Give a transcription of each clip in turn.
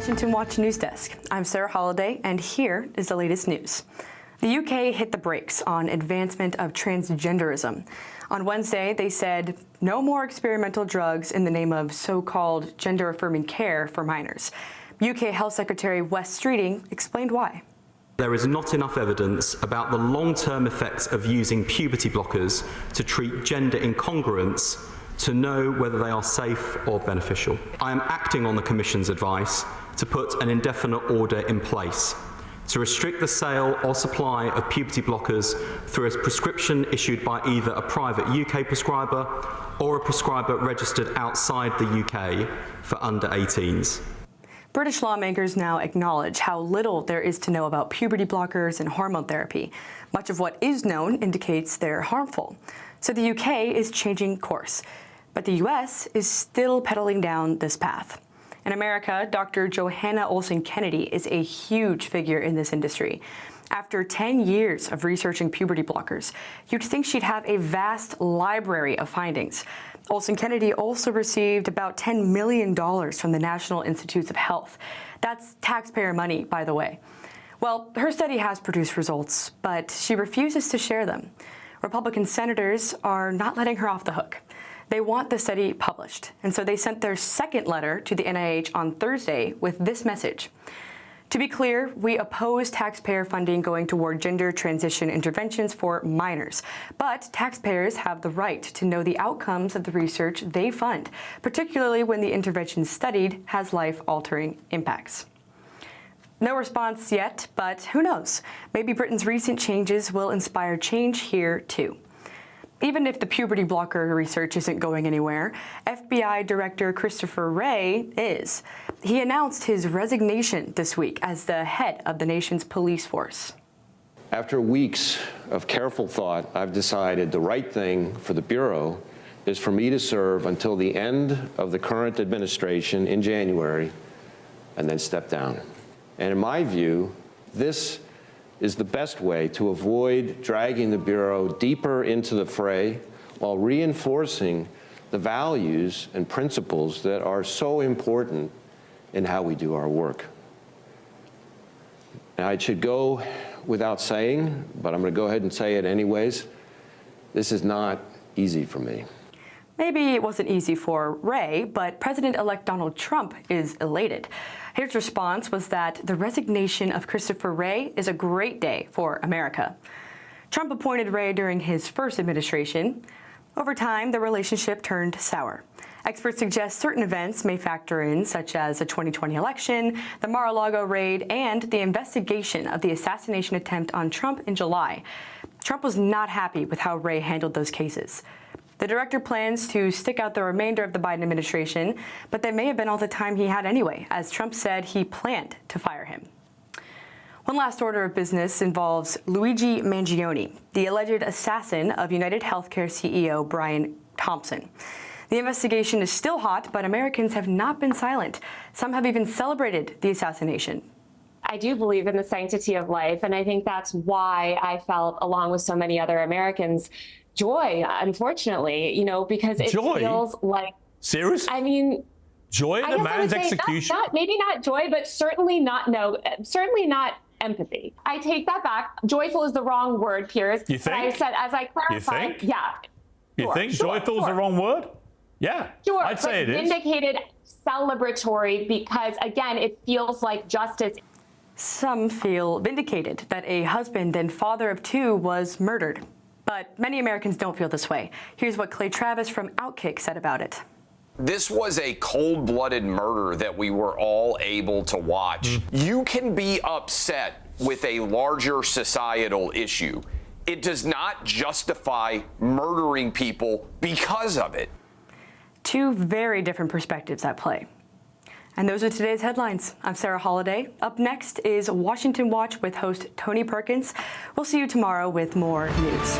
Washington Watch News Desk. I'm Sarah Holliday, and here is the latest news. The UK hit the brakes on advancement of transgenderism. On Wednesday, they said no more experimental drugs in the name of so-called gender-affirming care for minors. UK Health Secretary Wes Streeting explained why. There is not enough evidence about the long-term effects of using puberty blockers to treat gender incongruence to know whether they are safe or beneficial. I am acting on the Commission's advice to put an indefinite order in place to restrict the sale or supply of puberty blockers through a prescription issued by either a private UK prescriber or a prescriber registered outside the UK for under 18s. British lawmakers now acknowledge how little there is to know about puberty blockers and hormone therapy. Much of what is known indicates they're harmful. So the UK is changing course. But the US is still pedaling down this path. In America, Dr. Johanna Olsen-Kennedy is a huge figure in this industry. After 10 years of researching puberty blockers, you'd think she'd have a vast library of findings. Olsen-Kennedy also received about $10 million from the National Institutes of Health. That's taxpayer money, by the way. Well, her study has produced results, but she refuses to share them. Republican senators are not letting her off the hook. They want the study published, and so they sent their second letter to the NIH on Thursday with this message. To be clear, we oppose taxpayer funding going toward gender transition interventions for minors, but taxpayers have the right to know the outcomes of the research they fund, particularly when the intervention studied has life-altering impacts. No response yet, but who knows? Maybe Britain's recent changes will inspire change here, too. Even if the puberty blocker research isn't going anywhere, FBI Director Christopher Wray is. He announced his resignation this week as the head of the nation's police force. After weeks of careful thought, I've decided the right thing for the Bureau is for me to serve until the end of the current administration in January and then step down. And in my view, this is the best way to avoid dragging the Bureau deeper into the fray while reinforcing the values and principles that are so important in how we do our work. Now, it should go without saying, but I'm going to go ahead and say it anyways. This is not easy for me. Maybe it wasn't easy for Wray, but President-elect Donald Trump is elated. His response was that the resignation of Christopher Wray is a great day for America. Trump appointed Wray during his first administration. Over time, the relationship turned sour. Experts suggest certain events may factor in, such as the 2020 election, the Mar-a-Lago raid, and the investigation of the assassination attempt on Trump in July. Trump was not happy with how Wray handled those cases. The director plans to stick out the remainder of the Biden administration, but that may have been all the time he had anyway, as Trump said he planned to fire him. One last order of business involves Luigi Mangione, the alleged assassin of United Healthcare CEO Brian Thompson. The investigation is still hot, but Americans have not been silent. Some have even celebrated the assassination. I do believe in the sanctity of life, and I think that's why I felt, along with so many other Americans, joy, unfortunately, because it feels like... Seriously? I mean... Joy in a man's execution? Maybe not joy, but certainly not empathy. I take that back. Joyful is the wrong word, Piers. You think? But I said, as I clarified, you think? yeah. You think joyful is the wrong word? Yeah. Sure, I'd say it is. Vindicated, celebratory, because, again, it feels like justice. Some feel vindicated that a husband and father of two was murdered. But many Americans don't feel this way. Here's what Clay Travis from Outkick said about it. This was a cold-blooded murder that we were all able to watch. You can be upset with a larger societal issue. It does not justify murdering people because of it. Two very different perspectives at play. And those are today's headlines. I'm Sarah Holliday. Up next is Washington Watch with host Tony Perkins. We'll see you tomorrow with more news.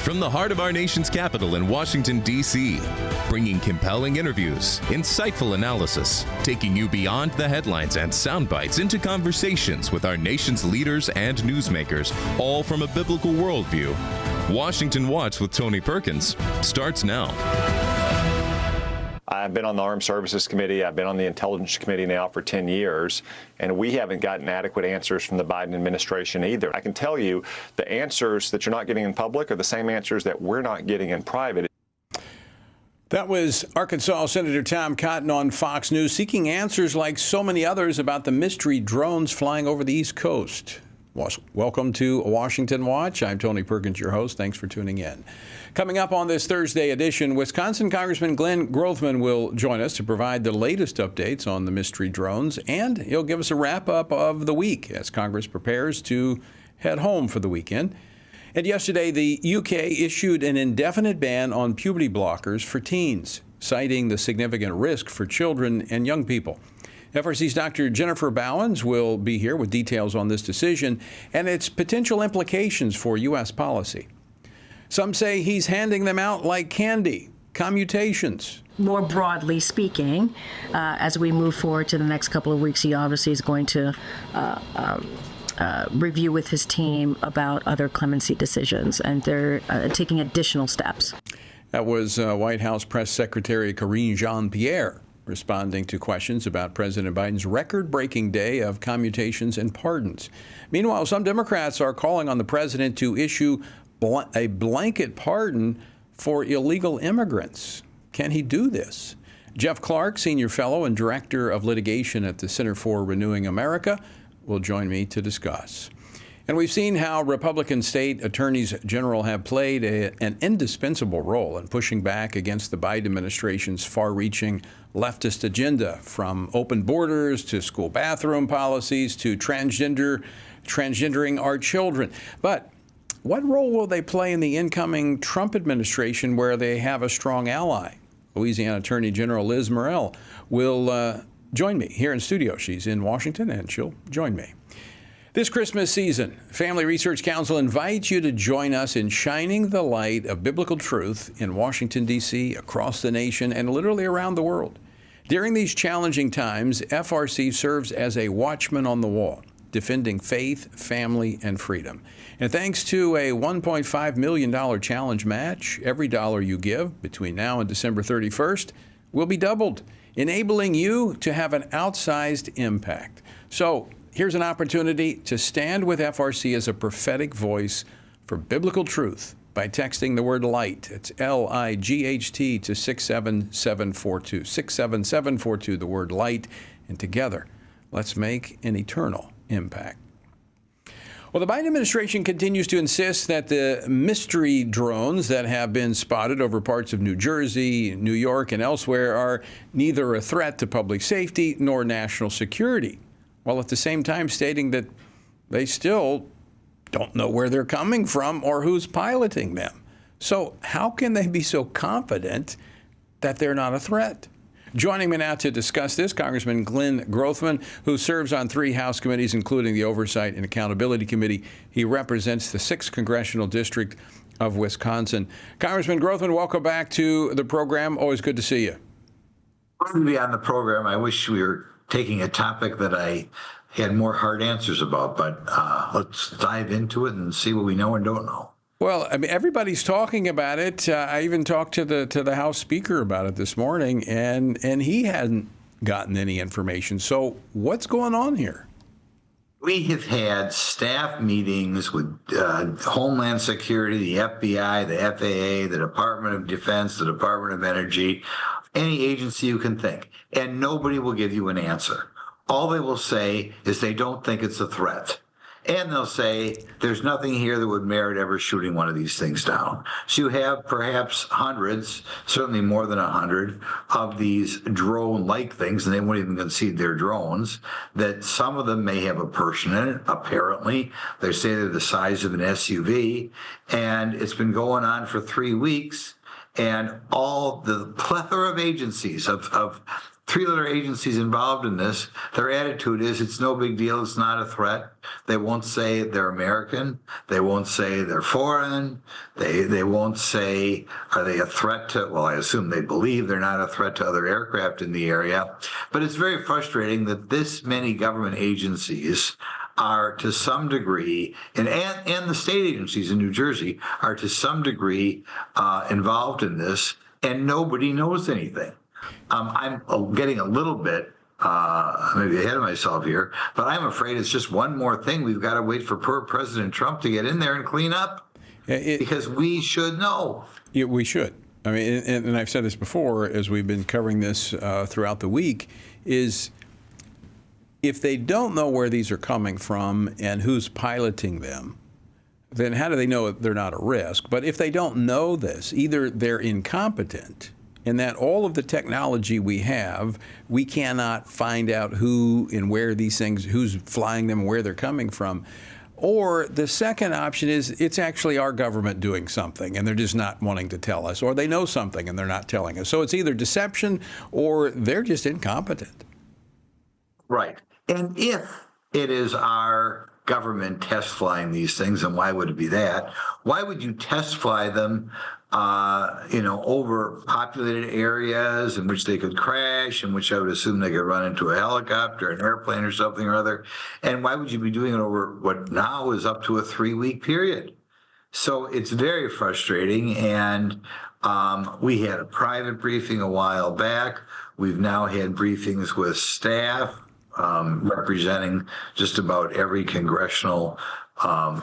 From the heart of our nation's capital in Washington, D.C., bringing compelling interviews, insightful analysis, taking you beyond the headlines and sound bites into conversations with our nation's leaders and newsmakers, all from a biblical worldview. Washington Watch with Tony Perkins starts now. I've been on the Armed Services Committee. I've been on the Intelligence Committee now for 10 years, and we haven't gotten adequate answers from the Biden administration either. I can tell you the answers that you're not getting in public are the same answers that we're not getting in private. That was Arkansas Senator Tom Cotton on Fox News, seeking answers like so many others about the mystery drones flying over the East Coast. Welcome to Washington Watch. I'm Tony Perkins, your host. Thanks for tuning in. Coming up on this Thursday edition, Wisconsin Congressman Glenn Grothman will join us to provide the latest updates on the mystery drones, and he'll give us a wrap-up of the week as Congress prepares to head home for the weekend. And yesterday, the UK issued an indefinite ban on puberty blockers for teens, citing the significant risk for children and young people. FRC's Dr. Jennifer Bowens will be here with details on this decision and its potential implications for U.S. policy. Some say he's handing them out like candy, commutations. More broadly speaking, as we move forward to the next couple of weeks, he obviously is going to review with his team about other clemency decisions, and they're taking additional steps. That was White House Press Secretary Karine Jean-Pierre responding to questions about President Biden's record-breaking day of commutations and pardons. Meanwhile, some Democrats are calling on the president to issue a blanket pardon for illegal immigrants. Can he do this? Jeff Clark, Senior Fellow and Director of Litigation at the Center for Renewing America, will join me to discuss. And we've seen how Republican state attorneys general have played an indispensable role in pushing back against the Biden administration's far-reaching leftist agenda, from open borders to school bathroom policies to transgendering our children. But what role will they play in the incoming Trump administration, where they have a strong ally? Louisiana Attorney General Liz Murrill will join me here in studio. She's in Washington, and she'll join me. This Christmas season, Family Research Council invites you to join us in shining the light of biblical truth in Washington, D.C., across the nation, and literally around the world. During these challenging times, FRC serves as a watchman on the wall, defending faith, family, and freedom. And thanks to a $1.5 million challenge match, every dollar you give between now and December 31st will be doubled, enabling you to have an outsized impact. So here's an opportunity to stand with FRC as a prophetic voice for biblical truth by texting the word LIGHT. It's LIGHT to 67742. 67742, the word LIGHT, and together, let's make an eternal impact. Well, the Biden administration continues to insist that the mystery drones that have been spotted over parts of New Jersey, New York, and elsewhere are neither a threat to public safety nor national security, while at the same time stating that they still don't know where they're coming from or who's piloting them. So how can they be so confident that they're not a threat? Joining me now to discuss this, Congressman Glenn Grothman, who serves on 3 House committees, including the Oversight and Accountability Committee. He represents the 6th Congressional District of Wisconsin. Congressman Grothman, welcome back to the program. Always good to see you. Good to be on the program. I wish we were taking a topic that I had more hard answers about, but let's dive into it and see what we know and don't know. Well, I mean, everybody's talking about it. I even talked to the House Speaker about it this morning, and he hadn't gotten any information. So what's going on here? We have had staff meetings with Homeland Security, the FBI, the FAA, the Department of Defense, the Department of Energy, any agency you can think, and nobody will give you an answer. All they will say is they don't think it's a threat. And they'll say there's nothing here that would merit ever shooting one of these things down. So you have perhaps hundreds, certainly more than 100, of these drone-like things, and they won't even concede they're drones, that some of them may have a person in it, apparently. They say they're the size of an SUV, and it's been going on for 3 weeks, and all the plethora of agencies, of 3-letter agencies involved in this, their attitude is it's no big deal, it's not a threat. They won't say they're American. They won't say they're foreign. They won't say, are they a threat to, well, I assume they believe they're not a threat to other aircraft in the area. But it's very frustrating that this many government agencies are to some degree, and the state agencies in New Jersey are to some degree involved in this, and nobody knows anything. I'm getting a little bit maybe ahead of myself here, but I'm afraid it's just one more thing we've got to wait for poor President Trump to get in there and clean up, because we should know. Yeah, we should. I mean, and I've said this before as we've been covering this throughout the week, is if they don't know where these are coming from and who's piloting them, then how do they know they're not a risk? But if they don't know this, either they're incompetent in that all of the technology we have, we cannot find out who and where these things, who's flying them, where they're coming from. Or the second option is it's actually our government doing something and they're just not wanting to tell us, or they know something and they're not telling us. So it's either deception or they're just incompetent. Right. And if it is our government test flying these things, and why would it be that? Why would you test fly them, over populated areas in which they could crash, in which I would assume they could run into a helicopter, an airplane or something or other? And why would you be doing it over what now is up to a 3-week period? So it's very frustrating. And we had a private briefing a while back. We've now had briefings with staff representing just about every congressional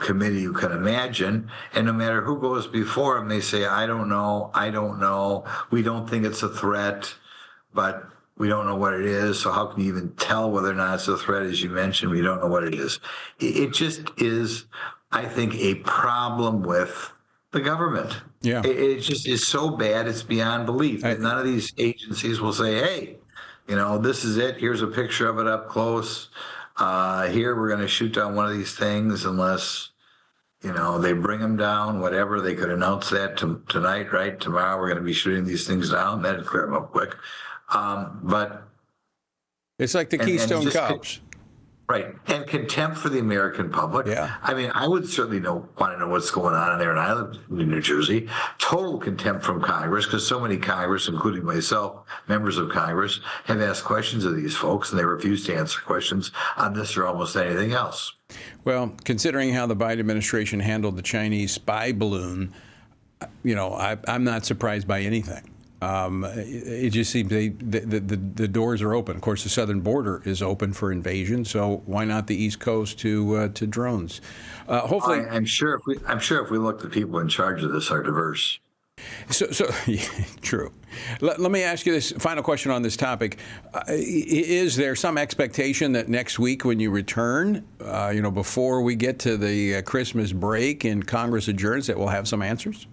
committee you can imagine. And no matter who goes before them, they say, I don't know, we don't think it's a threat, but we don't know what it is. So how can you even tell whether or not it's a threat? As you mentioned, we don't know what it is. It just is, I think, a problem with the government. Yeah. It just is so bad, it's beyond belief. None of these agencies will say, hey, this is it. Here's a picture of it up close. Here, we're going to shoot down one of these things unless, they bring them down, whatever. They could announce that tonight, right? Tomorrow, we're going to be shooting these things down. That'd clear them up quick. But it's like the Keystone Cops. Right. And contempt for the American public. Yeah. I mean, I would certainly want to know what's going on in there. And I live in New Jersey. Total contempt from Congress, because so many Congress, including myself, members of Congress, have asked questions of these folks, and they refuse to answer questions on this or almost anything else. Well, considering how the Biden administration handled the Chinese spy balloon, I'm not surprised by anything. It just seems the doors are open. Of course, the southern border is open for invasion, so why not the East Coast to drones? Hopefully, I'm sure if we look, the people in charge of this are diverse. So yeah, true. Let me ask you this final question on this topic: is there some expectation that next week, when you return, before we get to the Christmas break and Congress adjourns, that we'll have some answers?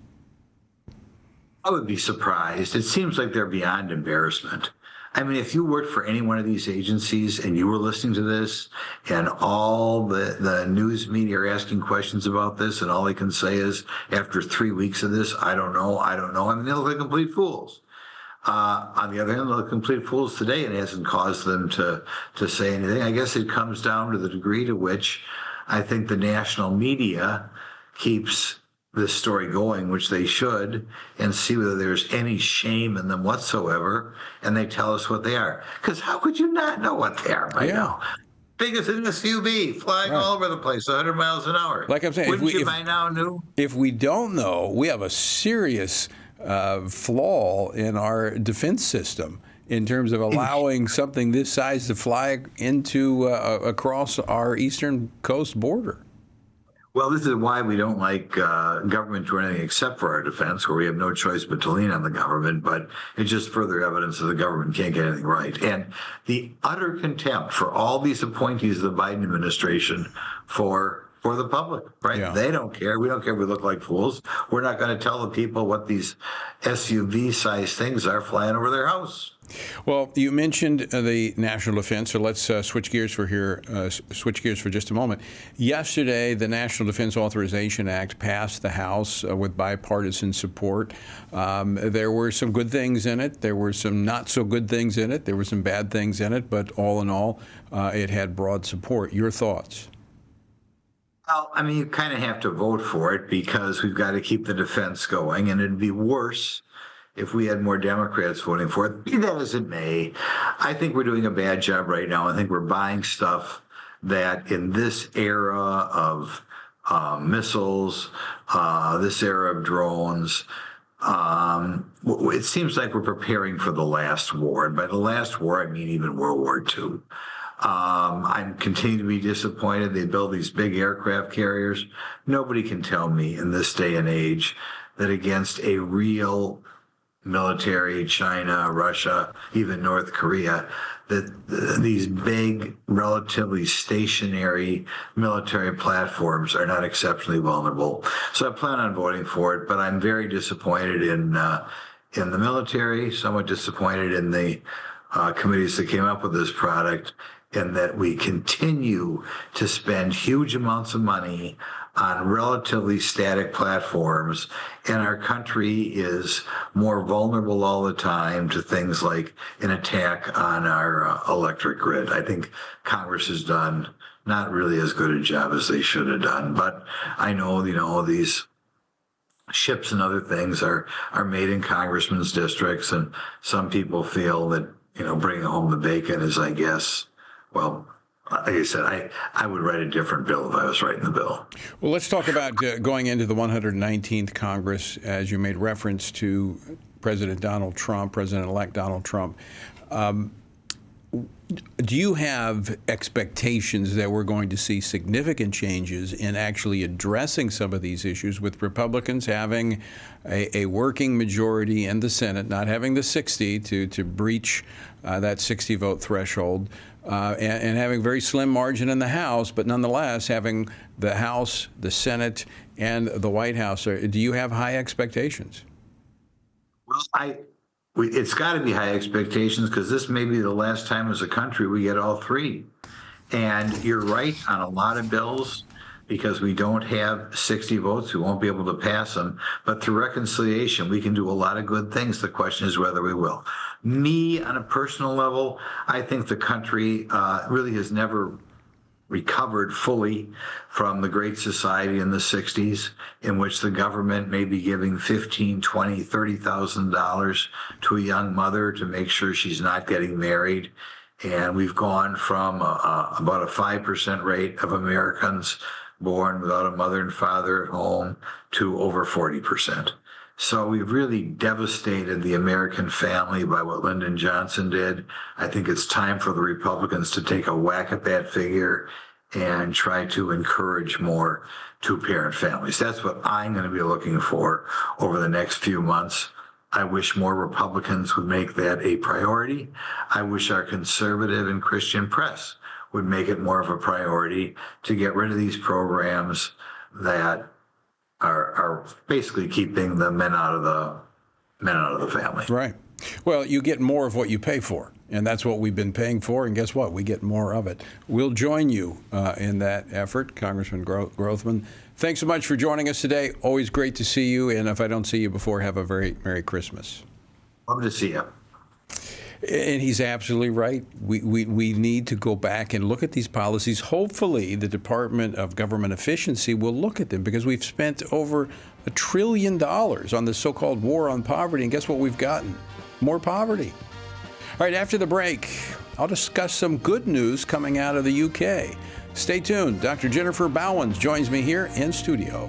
I would be surprised. It seems like they're beyond embarrassment. I mean, if you worked for any one of these agencies and you were listening to this and all the news media are asking questions about this and all they can say is, after 3 weeks of this, I don't know. I mean, they look like complete fools. On the other hand, they look complete fools today, and it hasn't caused them to say anything. I guess it comes down to the degree to which I think the national media keeps this story going, which they should, and see whether there's any shame in them whatsoever, and they tell us what they are. Because how could you not know what they are by now? Big as an SUV, flying all over the place, 100 miles an hour. Like I'm saying, wouldn't you by now know? If we don't know, we have a serious flaw in our defense system in terms of allowing something this size to fly into across our eastern coast border. Well, this is why we don't like government doing anything except for our defense, where we have no choice but to lean on the government. But it's just further evidence that the government can't get anything right. And the utter contempt for all these appointees of the Biden administration for the public, right? Yeah. They don't care. We don't care if we look like fools. We're not going to tell the people what these SUV-sized things are flying over their house. Well, you mentioned the national defense, so let's switch gears for just a moment. Yesterday, the National Defense Authorization Act passed the House with bipartisan support. There were some good things in it. There were some not so good things in it. There were some bad things in it. But all in all, it had broad support. Your thoughts? Well, I mean, you kind of have to vote for it because we've got to keep the defense going, and it'd be worse if we had more Democrats voting for it. Be that as it may, I think we're doing a bad job right now. I think we're buying stuff that in this era of missiles, this era of drones, it seems like we're preparing for the last war. And by the last war, I mean even World War II. I'm continuing to be disappointed. They build these big aircraft carriers. Nobody can tell me in this day and age that against a real military, China, Russia, even North Korea, that these big, relatively stationary military platforms are not exceptionally vulnerable. So I plan on voting for it, but I'm very disappointed in the military, somewhat disappointed in the committees that came up with this product, and that we continue to spend huge amounts of money on relatively static platforms, and our country is more vulnerable all the time to things like an attack on our electric grid. I think Congress has done not really as good a job as they should have done, but I know, these ships and other things are made in congressmen's districts, and some people feel that, bringing home the bacon is, I guess, well, like I said, I would write a different bill if I was writing the bill. Well, let's talk about going into the 119th Congress, as you made reference to President-elect Donald Trump. Do you have expectations that we're going to see significant changes in actually addressing some of these issues, with Republicans having a working majority in the Senate, not having the 60 to breach that 60-vote threshold, and having a very slim margin in the House, but nonetheless having the House, the Senate, and the White House? Do you have high expectations? Well, it's got to be high expectations, because this may be the last time as a country we get all three. And you're right on a lot of bills, because we don't have 60 votes. We won't be able to pass them. But through reconciliation, we can do a lot of good things. The question is whether we will. Me, on a personal level, I think the country really has never recovered fully from the Great Society in the 60s, in which the government may be giving $15,000, $20,000, $30,000 to a young mother to make sure she's not getting married. And we've gone from about a 5% rate of Americans born without a mother and father at home to over 40%. So we've really devastated the American family by what Lyndon Johnson did. I think it's time for the Republicans to take a whack at that figure and try to encourage more two-parent families. That's what I'm going to be looking for over the next few months. I wish more Republicans would make that a priority. I wish our conservative and Christian press would make it more of a priority to get rid of these programs that are basically keeping the men out of the family. Right. Well, you get more of what you pay for, and that's what we've been paying for, and guess what? We get more of it. We'll join you in that effort, Congressman Grothman. Thanks so much for joining us today. Always great to see you, and if I don't see you before, have a very Merry Christmas. Love to see you. And he's absolutely right. We need to go back and look at these policies. Hopefully, the Department of Government Efficiency will look at them, because we've spent over $1 trillion on the so-called war on poverty, and guess what we've gotten? More poverty. All right, after the break, I'll discuss some good news coming out of the UK. Stay tuned. Dr. Jennifer Bowens joins me here in studio.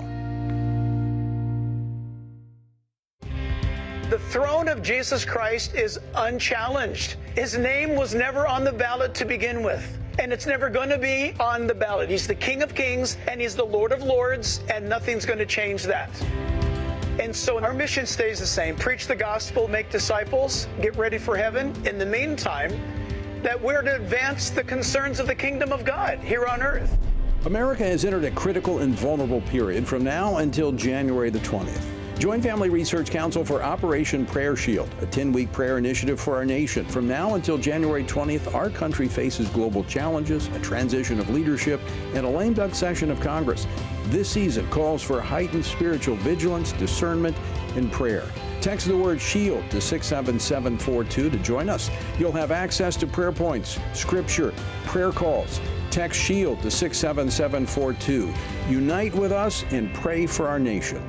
The throne of Jesus Christ is unchallenged. His name was never on the ballot to begin with, and it's never going to be on the ballot. He's the King of Kings, and he's the Lord of Lords, and nothing's going to change that. And so our mission stays the same. Preach the gospel, make disciples, get ready for heaven. In the meantime, that we're to advance the concerns of the kingdom of God here on earth. America has entered a critical and vulnerable period from now until January the 20th. Join Family Research Council for Operation Prayer Shield, a 10-week prayer initiative for our nation. From now until January 20th, our country faces global challenges, a transition of leadership, and a lame duck session of Congress. This season calls for heightened spiritual vigilance, discernment, and prayer. Text the word SHIELD to 67742 to join us. You'll have access to prayer points, scripture, prayer calls. Text SHIELD to 67742. Unite with us and pray for our nation.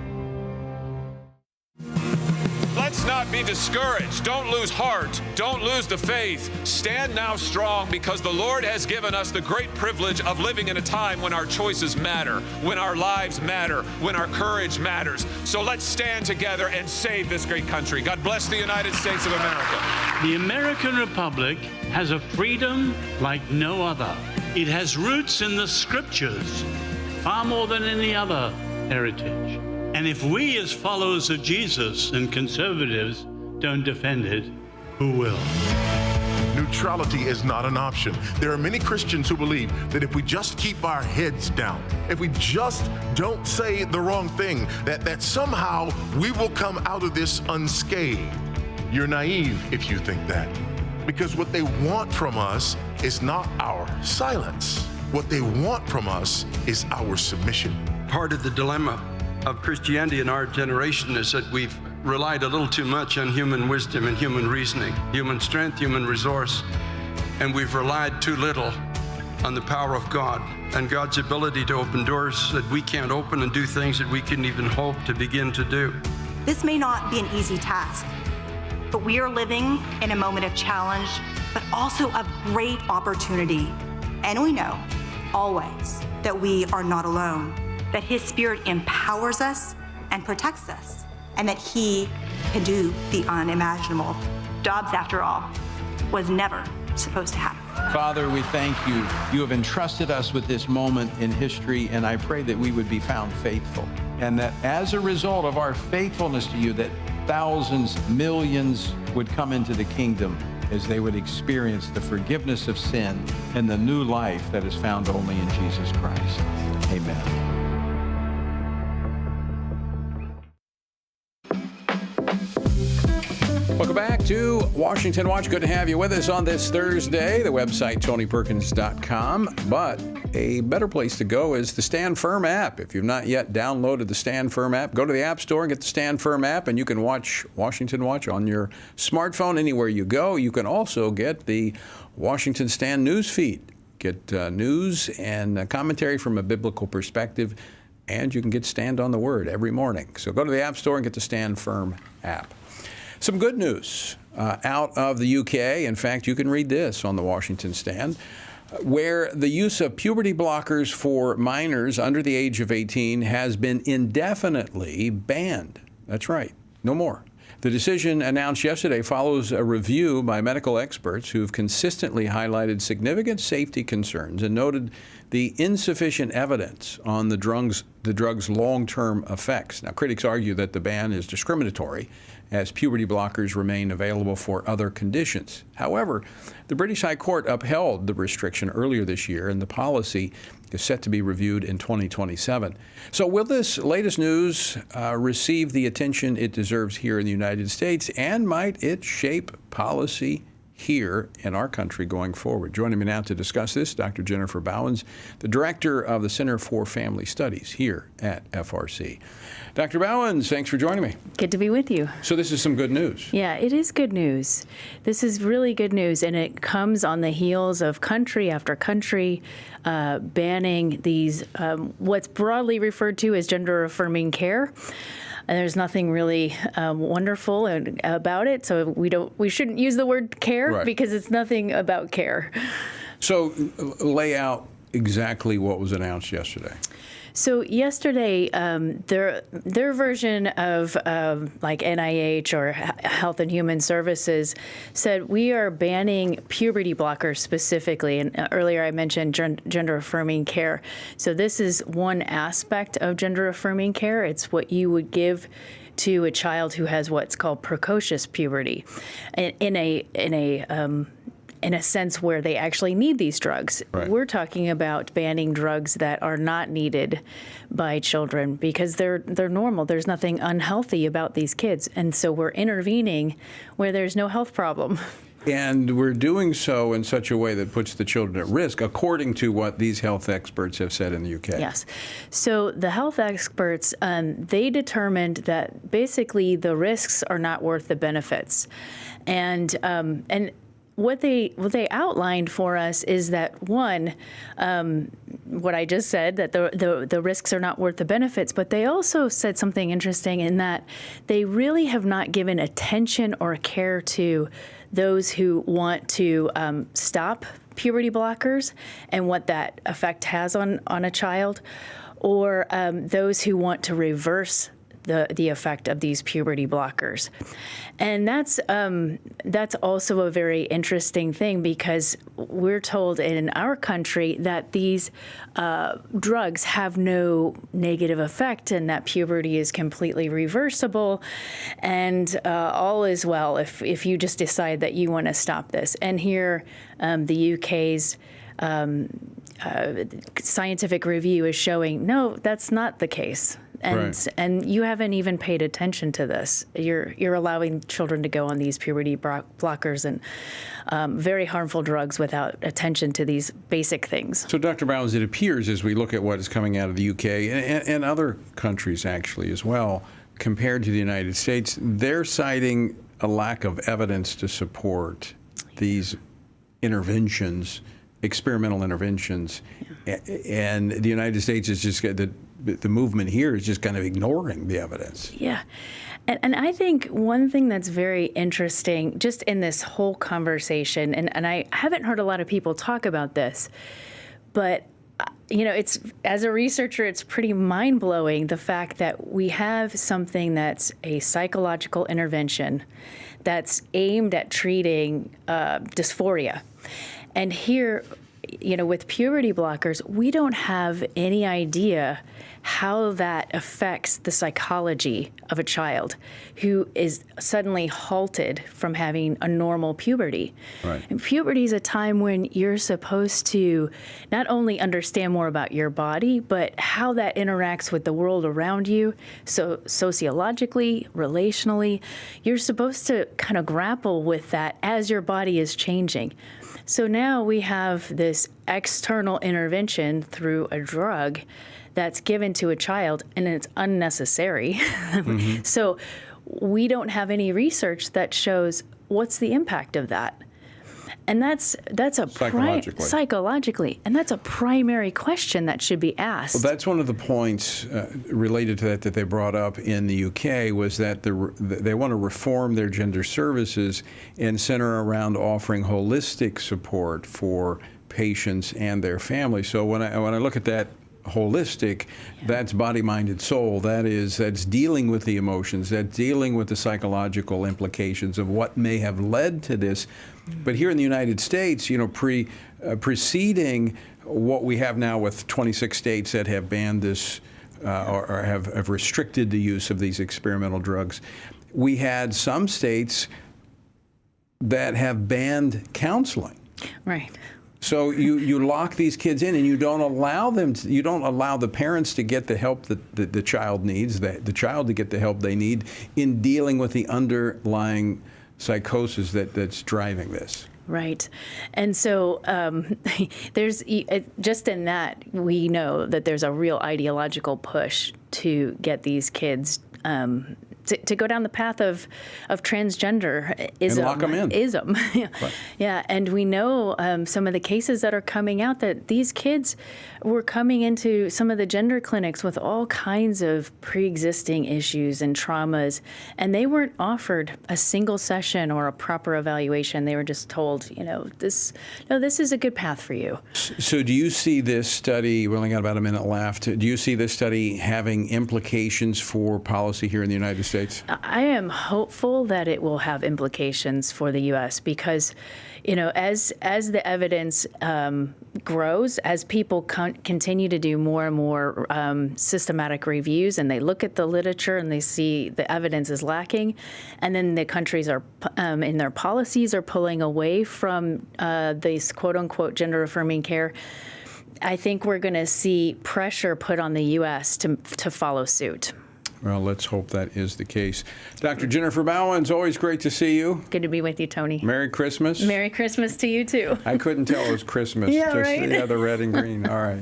Let's not be discouraged. Don't lose heart. Don't lose the faith. Stand now strong, because the Lord has given us the great privilege of living in a time when our choices matter, when our lives matter, when our courage matters. So let's stand together and save this great country. God bless the United States of America. The American Republic has a freedom like no other. It has roots in the scriptures, far more than any other heritage. And if we as followers of Jesus and conservatives don't defend it, who will? Neutrality is not an option. There are many Christians who believe that if we just keep our heads down, if we just don't say the wrong thing, that somehow we will come out of this unscathed. You're naive if you think that, because what they want from us is not our silence. What they want from us is our submission. Part of the dilemma of Christianity in our generation is that we've relied a little too much on human wisdom and human reasoning, human strength, human resource, and we've relied too little on the power of God and God's ability to open doors that we can't open and do things that we couldn't even hope to begin to do. This may not be an easy task, but we are living in a moment of challenge, but also of great opportunity. And we know, always, that we are not alone, that His Spirit empowers us and protects us, and that He can do the unimaginable. Dobbs, after all, was never supposed to happen. Father, we thank you. You have entrusted us with this moment in history, and I pray that we would be found faithful, and that as a result of our faithfulness to you, that thousands, millions would come into the kingdom as they would experience the forgiveness of sin and the new life that is found only in Jesus Christ. Amen. Welcome back to Washington Watch. Good to have you with us on this Thursday. The website, TonyPerkins.com. But a better place to go is the Stand Firm app. If you've not yet downloaded the Stand Firm app, go to the App Store and get the Stand Firm app, and you can watch Washington Watch on your smartphone anywhere you go. You can also get the Washington Stand news feed. Get news and commentary from a biblical perspective, and you can get Stand on the Word every morning. So go to the App Store and get the Stand Firm app. Some good news out of the UK. In fact, you can read this on the Washington Stand, where the use of puberty blockers for minors under the age of 18 has been indefinitely banned. That's right, no more. The decision announced yesterday follows a review by medical experts who've consistently highlighted significant safety concerns and noted the insufficient evidence on the drug's long-term effects. Now, critics argue that the ban is discriminatory, as puberty blockers remain available for other conditions. However, the British High Court upheld the restriction earlier this year, and the policy is set to be reviewed in 2027. So will this latest news receive the attention it deserves here in the United States, and might it shape policy here in our country going forward? Joining me now to discuss this, Dr. Jennifer Bowens, the director of the Center for Family Studies here at FRC. Dr. Bowens, thanks for joining me. Good to be with you. So this is some good news. Yeah, it is good news. This is really good news, and it comes on the heels of country after country banning these, what's broadly referred to as gender-affirming care. And there's nothing really wonderful about it, so we shouldn't use the word care, right, because it's nothing about care. So lay out exactly what was announced yesterday. So yesterday, their version of like NIH or Health and Human Services said we are banning puberty blockers specifically. And earlier I mentioned gender-affirming care. So this is one aspect of gender-affirming care. It's what you would give to a child who has what's called precocious puberty, in a sense where they actually need these drugs. Right. We're talking about banning drugs that are not needed by children because they're normal. There's nothing unhealthy about these kids. And so we're intervening where there's no health problem. And we're doing so in such a way that puts the children at risk, according to what these health experts have said in the UK. Yes. So the health experts, they determined that basically the risks are not worth the benefits. And what they outlined for us is that, one, what I just said, that the risks are not worth the benefits, but they also said something interesting in that they really have not given attention or care to those who want to stop puberty blockers and what that effect has on a child, or those who want to reverse the effect of these puberty blockers. And that's also a very interesting thing, because we're told in our country that these drugs have no negative effect and that puberty is completely reversible and all is well if you just decide that you want to stop this. And here the UK's scientific review is showing, no, that's not the case. And you haven't even paid attention to this. You're allowing children to go on these puberty blockers and very harmful drugs without attention to these basic things. So, Dr. Bowens, it appears as we look at what is coming out of the UK and other countries actually as well, compared to the United States, they're citing a lack of evidence to support these interventions, experimental interventions, and the United States is just the movement here is just kind of ignoring the evidence. Yeah. And I think one thing that's very interesting just in this whole conversation, and I haven't heard a lot of people talk about this, but it's, as a researcher, it's pretty mind-blowing, the fact that we have something that's a psychological intervention that's aimed at treating dysphoria. And here, with puberty blockers, we don't have any idea how that affects the psychology of a child who is suddenly halted from having a normal puberty. Right. And puberty is a time when you're supposed to not only understand more about your body, but how that interacts with the world around you. So sociologically, relationally, you're supposed to kind of grapple with that as your body is changing. So now we have this external intervention through a drug that's given to a child, and it's unnecessary. Mm-hmm. So we don't have any research that shows what's the impact of that. And that's a psychologically, and that's a primary question that should be asked. Well, that's one of the points related to that they brought up in the UK, was that they want to reform their gender services and center around offering holistic support for patients and their families. So when I look at that holistic, that's body, mind, and soul. That's dealing with the emotions, that's dealing with the psychological implications of what may have led to this. But here in the United States, preceding what we have now with 26 states that have banned this or have restricted the use of these experimental drugs, we had some states that have banned counseling. Right. So you lock these kids in, and you don't allow the parents to get the help that the child needs, the child to get the help they need in dealing with the underlying psychosis that's driving this. Right. And so there's just in that, we know that there's a real ideological push to get these kids to go down the path of transgenderism. And lock them in. Ism. Yeah. Right. Yeah, and we know some of the cases that are coming out that these kids were coming into some of the gender clinics with all kinds of pre-existing issues and traumas, and they weren't offered a single session or a proper evaluation. They were just told, this is a good path for you. So do you see this study, we only got about a minute left, do you see this study having implications for policy here in the United States? I am hopeful that it will have implications for the U.S. because, as the evidence grows, as people continue to do more and more systematic reviews, and they look at the literature and they see the evidence is lacking, and then the countries are in their policies are pulling away from these quote-unquote gender-affirming care, I think we're going to see pressure put on the U.S. to follow suit. Well, let's hope that is the case. Dr. Jennifer Bowens, always great to see you. Good to be with you, Tony. Merry Christmas. Merry Christmas to you, too. I couldn't tell it was Christmas. Yeah, right? Yeah, the red and green. All right.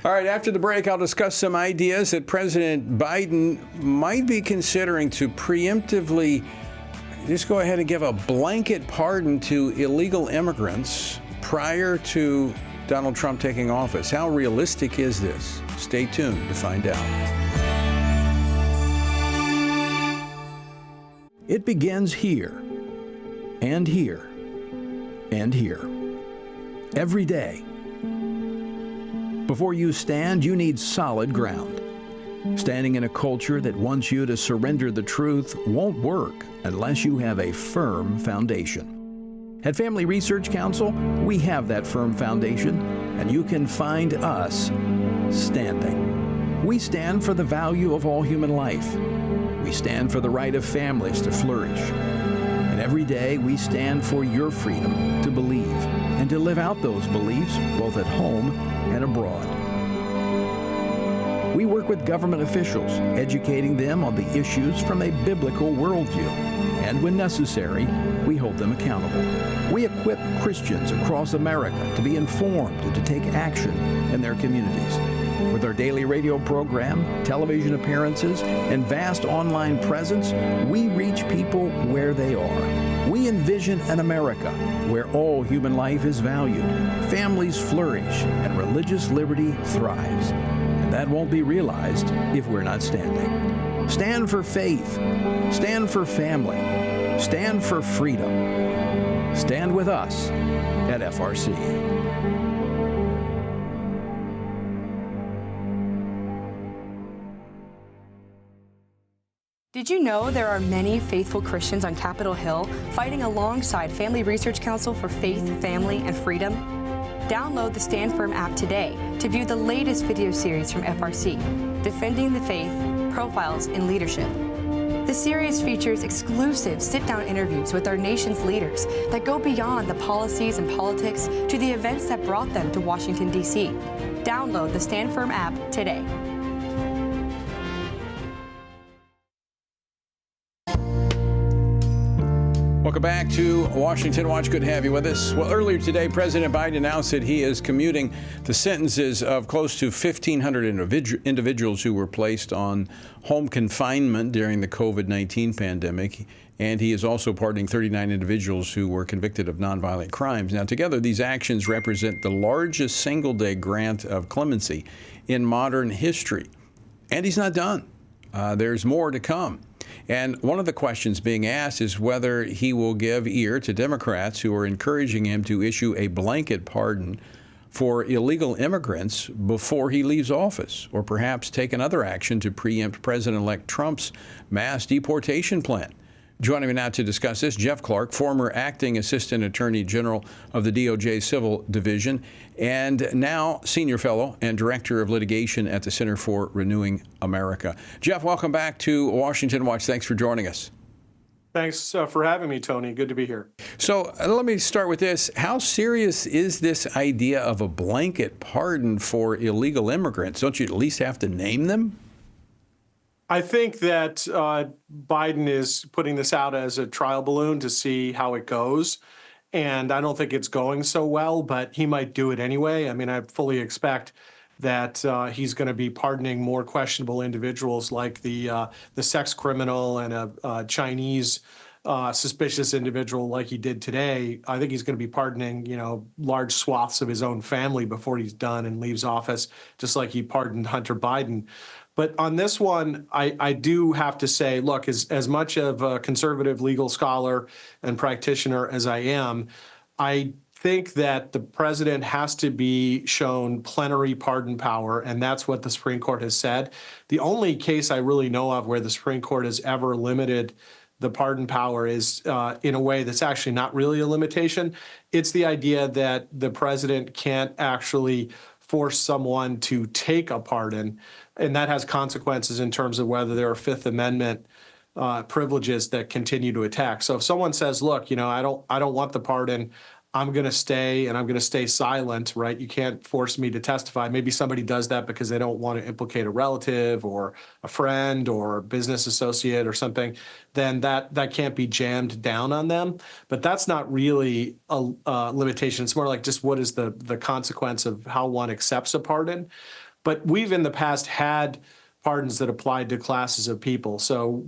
All right, after the break, I'll discuss some ideas that President Biden might be considering to preemptively just go ahead and give a blanket pardon to illegal immigrants prior to Donald Trump taking office. How realistic is this? Stay tuned to find out. It begins here, and here, and here. Every day. Before you stand, you need solid ground. Standing in a culture that wants you to surrender the truth won't work unless you have a firm foundation. At Family Research Council, we have that firm foundation, and you can find us standing. We stand for the value of all human life. We stand for the right of families to flourish. And every day we stand for your freedom to believe and to live out those beliefs both at home and abroad. We work with government officials, educating them on the issues from a biblical worldview. And when necessary, we hold them accountable. We equip Christians across America to be informed and to take action in their communities. With our daily radio program, television appearances, and vast online presence, we reach people where they are. We envision an America where all human life is valued, families flourish, and religious liberty thrives. And that won't be realized if we're not standing. Stand for faith. Stand for family. Stand for freedom. Stand with us at FRC. Did you know there are many faithful Christians on Capitol Hill fighting alongside Family Research Council for faith, family, and freedom? Download the Stand Firm app today to view the latest video series from FRC, Defending the Faith, Profiles in Leadership. The series features exclusive sit-down interviews with our nation's leaders that go beyond the policies and politics to the events that brought them to Washington, D.C. Download the Stand Firm app today. Welcome back to Washington Watch. Good to have you with us. Well, earlier today, President Biden announced that he is commuting the sentences of close to 1,500 individuals who were placed on home confinement during the COVID-19 pandemic. And he is also pardoning 39 individuals who were convicted of nonviolent crimes. Now, together, these actions represent the largest single-day grant of clemency in modern history. And he's not done. There's more to come. And one of the questions being asked is whether he will give ear to Democrats who are encouraging him to issue a blanket pardon for illegal immigrants before he leaves office, or perhaps take another action to preempt President-elect Trump's mass deportation plan. Joining me now to discuss this, Jeff Clark, former acting Assistant Attorney General of the DOJ Civil Division, and now Senior Fellow and Director of Litigation at the Center for Renewing America. Jeff, welcome back to Washington Watch. Thanks for joining us. Thanks for having me, Tony. Good to be here. So let me start with this. How serious is this idea of a blanket pardon for illegal immigrants? Don't you at least have to name them? I think that Biden is putting this out as a trial balloon to see how it goes. And I don't think it's going so well, but he might do it anyway. I mean, I fully expect that he's going to be pardoning more questionable individuals like the sex criminal and a Chinese suspicious individual like he did today. I think he's going to be pardoning, large swaths of his own family before he's done and leaves office, just like he pardoned Hunter Biden. But on this one, I do have to say, look, as much of a conservative legal scholar and practitioner as I am, I think that the president has to be shown plenary pardon power, and that's what the Supreme Court has said. The only case I really know of where the Supreme Court has ever limited the pardon power is in a way that's actually not really a limitation. It's the idea that the president can't actually force someone to take a pardon, and that has consequences in terms of whether there are Fifth Amendment privileges that continue to attack. So if someone says, look, I don't want the pardon, I'm going to stay and I'm going to stay silent, right? You can't force me to testify. Maybe somebody does that because they don't want to implicate a relative or a friend or a business associate or something, then that can't be jammed down on them. But that's not really a limitation. It's more like just what is the consequence of how one accepts a pardon. But we've in the past had pardons that applied to classes of people. So,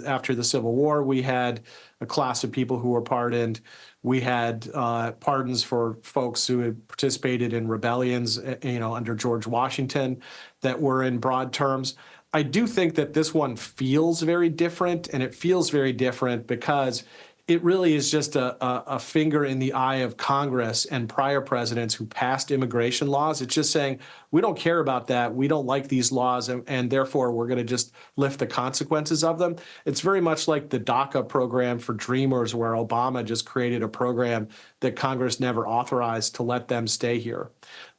after the Civil War, we had a class of people who were pardoned. We had pardons for folks who had participated in rebellions, under George Washington that were in broad terms. I do think that this one feels very different, and it feels very different because it really is just a finger in the eye of Congress and prior presidents who passed immigration laws. It's just saying, we don't care about that. We don't like these laws, and therefore we're going to just lift the consequences of them. It's very much like the DACA program for Dreamers, where Obama just created a program that Congress never authorized to let them stay here.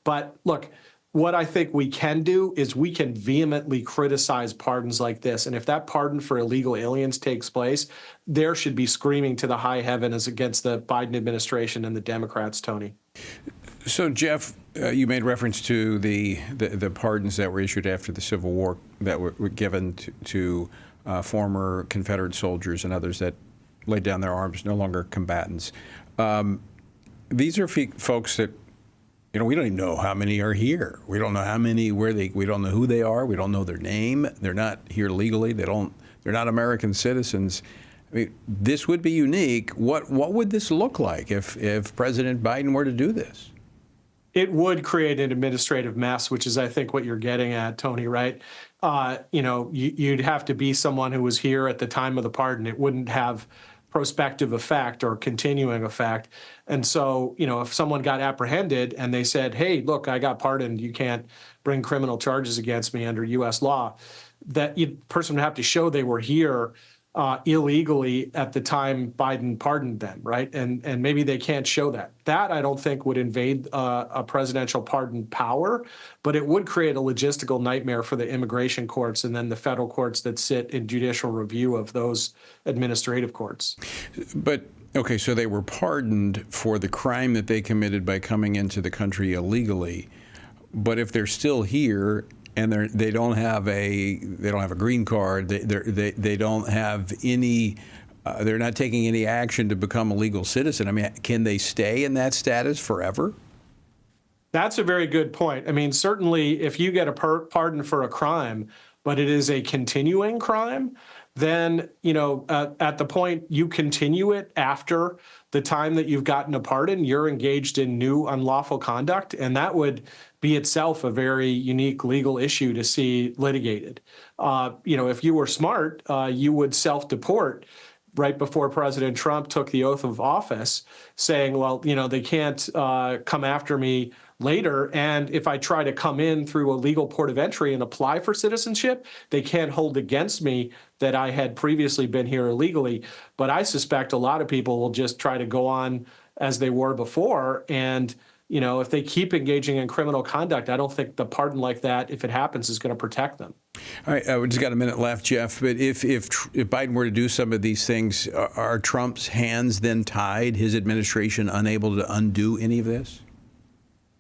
But look, what I think we can do is we can vehemently criticize pardons like this. And if that pardon for illegal aliens takes place, there should be screaming to the high heavens against the Biden administration and the Democrats, Tony. So, Jeff, you made reference to the pardons that were issued after the Civil War that were given to former Confederate soldiers and others that laid down their arms, no longer combatants. These are folks that, we don't even know how many are here. We don't know how many, we don't know who they are. We don't know their name. They're not here legally. They're not American citizens. I mean, this would be unique. What would this look like if President Biden were to do this? It would create an administrative mess, which is, I think, what you're getting at, Tony, right? You'd have to be someone who was here at the time of the pardon. It wouldn't have prospective effect or continuing effect. And so, if someone got apprehended and they said, hey, look, I got pardoned, you can't bring criminal charges against me under U.S. law, that person would have to show they were here illegally at the time Biden pardoned them, right? And maybe they can't show that. That, I don't think, would invade a presidential pardon power, but it would create a logistical nightmare for the immigration courts and then the federal courts that sit in judicial review of those administrative courts. But, okay, so they were pardoned for the crime that they committed by coming into the country illegally, but if they're still here and they don't have a green card, they don't have any, they're not taking any action to become a legal citizen. I mean, can they stay in that status forever? That's a very good point. I mean, certainly if you get a pardon for a crime, but it is a continuing crime, then, at the point you continue it after the time that you've gotten a pardon, you're engaged in new unlawful conduct, and that would be itself a very unique legal issue to see litigated. If you were smart, you would self-deport right before President Trump took the oath of office, saying, well, they can't come after me later, and if I try to come in through a legal port of entry and apply for citizenship, they can't hold against me that I had previously been here illegally. But I suspect a lot of people will just try to go on as they were before, and if they keep engaging in criminal conduct, I don't think the pardon like that, if it happens, is going to protect them. All right, we just got a minute left, Jeff. But if Biden were to do some of these things, are Trump's hands then tied? His administration unable to undo any of this?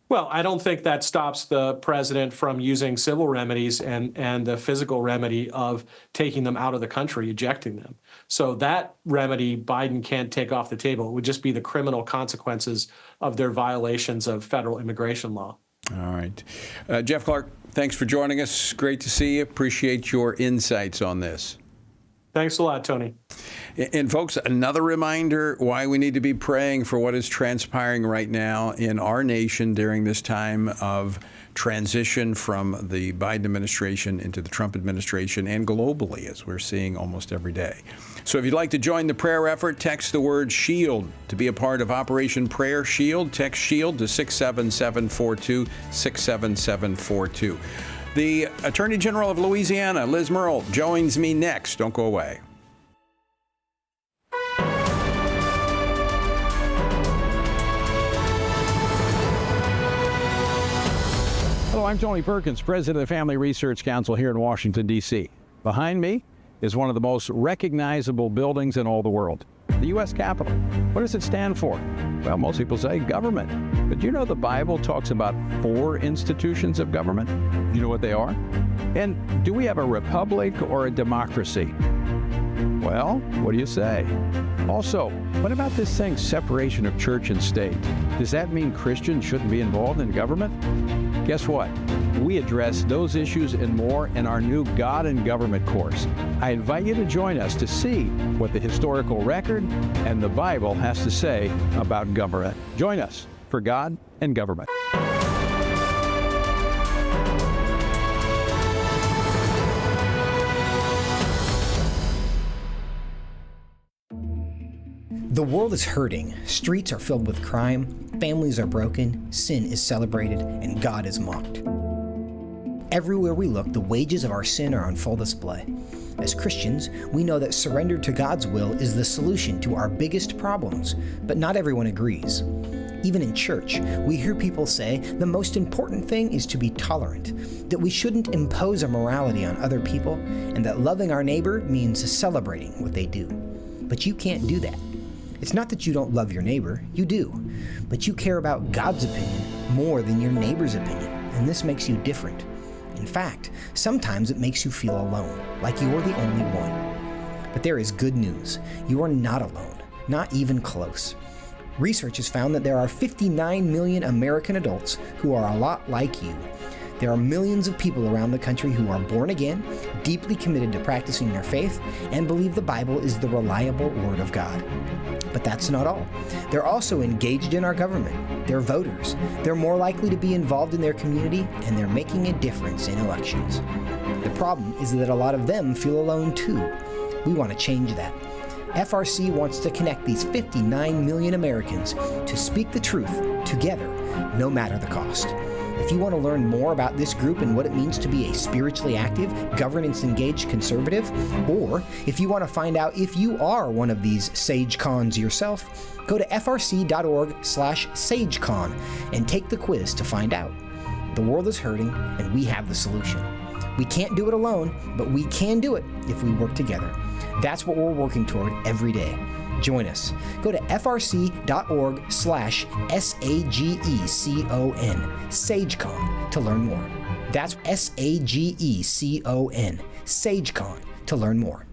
Well, I don't think that stops the president from using civil remedies and the physical remedy of taking them out of the country, ejecting them. So that remedy Biden can't take off the table. It would just be the criminal consequences of their violations of federal immigration law. All right. Jeff Clark, thanks for joining us. Great to see you. Appreciate your insights on this. Thanks a lot, Tony. And folks, another reminder why we need to be praying for what is transpiring right now in our nation during this time of transition from the Biden administration into the Trump administration and globally, as we're seeing almost every day. So if you'd like to join the prayer effort, text the word SHIELD to be a part of Operation Prayer Shield. Text SHIELD to 67742, 67742. The Attorney General of Louisiana, Liz Murrill, joins me next. Don't go away. Hello, I'm Tony Perkins, president of the Family Research Council here in Washington, D.C. Behind me is one of the most recognizable buildings in all the world, the U.S. Capitol. What does it stand for? Well, most people say government. But you know the Bible talks about 4 institutions of government? You know what they are? And do we have a republic or a democracy? Well, what do you say? Also, what about this thing, separation of church and state? Does that mean Christians shouldn't be involved in government? Guess what? We address those issues and more in our new God and Government course. I invite you to join us to see what the historical record and the Bible has to say about government. Join us for God and Government. The world is hurting, streets are filled with crime, families are broken, sin is celebrated, and God is mocked. Everywhere we look, the wages of our sin are on full display. As Christians, we know that surrender to God's will is the solution to our biggest problems, but not everyone agrees. Even in church, we hear people say the most important thing is to be tolerant, that we shouldn't impose our morality on other people, and that loving our neighbor means celebrating what they do. But you can't do that. It's not that you don't love your neighbor, you do, but you care about God's opinion more than your neighbor's opinion, and this makes you different. In fact, sometimes it makes you feel alone, like you're the only one. But there is good news. You are not alone, not even close. Research has found that there are 59 million American adults who are a lot like you. There are millions of people around the country who are born again, deeply committed to practicing their faith, and believe the Bible is the reliable Word of God. But that's not all. They're also engaged in our government. They're voters. They're more likely to be involved in their community, and they're making a difference in elections. The problem is that a lot of them feel alone too. We want to change that. FRC wants to connect these 59 million Americans to speak the truth together, no matter the cost. If you want to learn more about this group and what it means to be a spiritually active, governance-engaged conservative, or if you want to find out if you are one of these SageCons yourself, go to frc.org/SageCon and take the quiz to find out. The world is hurting, and we have the solution. We can't do it alone, but we can do it if we work together. That's what we're working toward every day. Join us. Go to frc.org/SAGECON, SageCon, to learn more. That's SAGECON, SageCon, to learn more.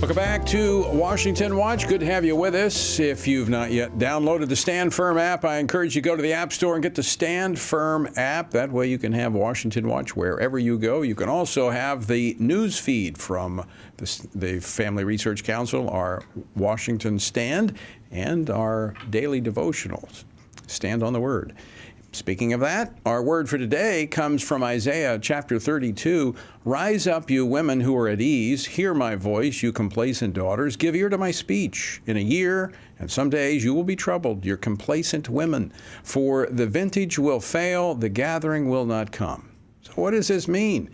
Welcome back to Washington Watch. Good to have you with us. If you've not yet downloaded the Stand Firm app, I encourage you to go to the App Store and get the Stand Firm app. That way you can have Washington Watch wherever you go. You can also have the news feed from the Family Research Council, our Washington Stand, and our daily devotionals. Stand on the Word. Speaking of that, our word for today comes from Isaiah chapter 32. Rise up, you women who are at ease. Hear my voice, you complacent daughters. Give ear to my speech. In a year and some days you will be troubled, you complacent women. For the vintage will fail, the gathering will not come. So what does this mean?